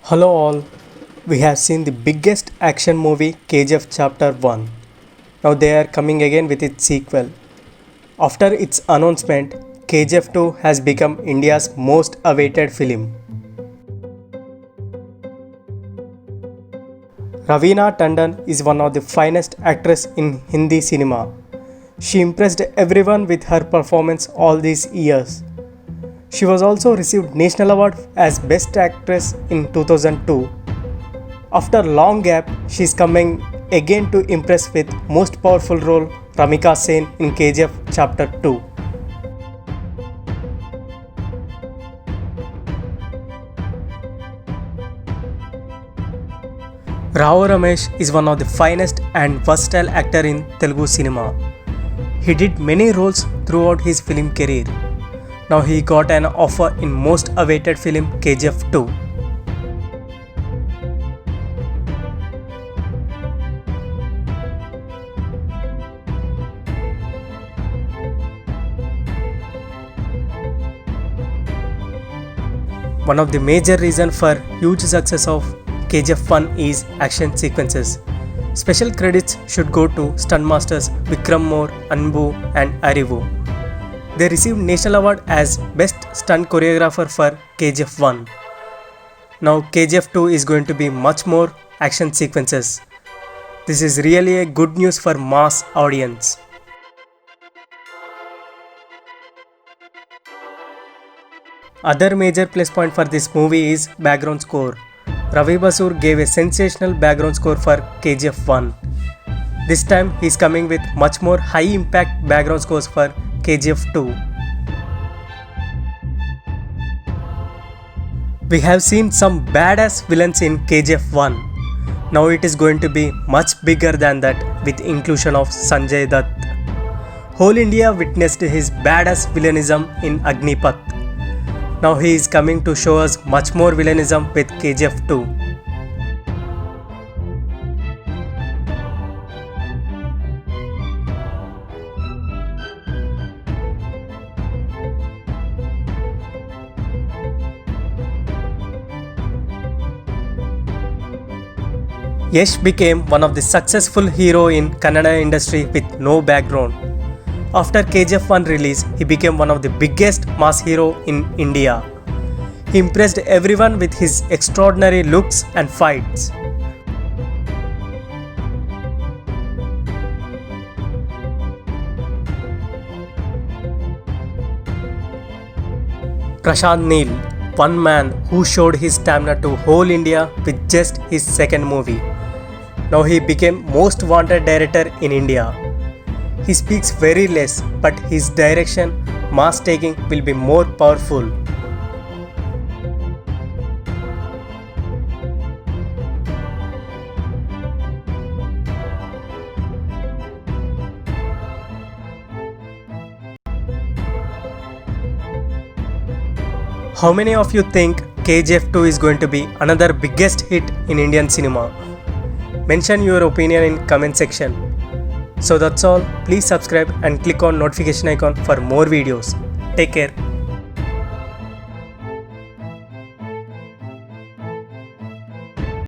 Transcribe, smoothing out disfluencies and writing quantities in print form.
Hello all, we have seen the biggest action movie KGF Chapter 1. Now they are coming again with its sequel. After its announcement, KGF 2 has become India's most awaited film. Raveena Tandon is one of the finest actresses in Hindi cinema. She impressed everyone with her performance all these years. She was also received National Award as Best Actress in 2002. After long gap, she is coming again to impress with most powerful role Ramika Sen in KGF Chapter 2. Rao Ramesh is one of the finest and versatile actor in Telugu cinema. He did many roles throughout his film career. Now he got an offer in most awaited film KGF 2. One of the major reasons for huge success of KGF 1 is action sequences. Special credits should go to stunt masters Vikram Moore, Anbu and Arivu. They received National Award as Best Stunt Choreographer for KGF 1. Now KGF 2 is going to be much more action sequences. This is really a good news for mass audience. Other major plus point for this movie is background score. Ravi Basur gave a sensational background score for KGF 1. This time he is coming with much more high impact background scores for KGF 2. We have seen some badass villains in KGF 1. Now it is going to be much bigger than that with inclusion of Sanjay Dutt. Whole India witnessed his badass villainism in Agnipath. Now he is coming to show us much more villainism with KGF 2. Yash became one of the successful hero in Kannada industry with no background. After KGF 1 release, he became one of the biggest mass hero in India. He impressed everyone with his extraordinary looks and fights. Prashant Neel, one man who showed his stamina to whole India with just his second movie. Now he became most wanted director in India. He speaks very less, but his direction, mass taking will be more powerful. How many of you think KGF 2 is going to be another biggest hit in Indian cinema? Mention your opinion in comment section. So that's all. Please subscribe and click on notification icon for more videos. Take care.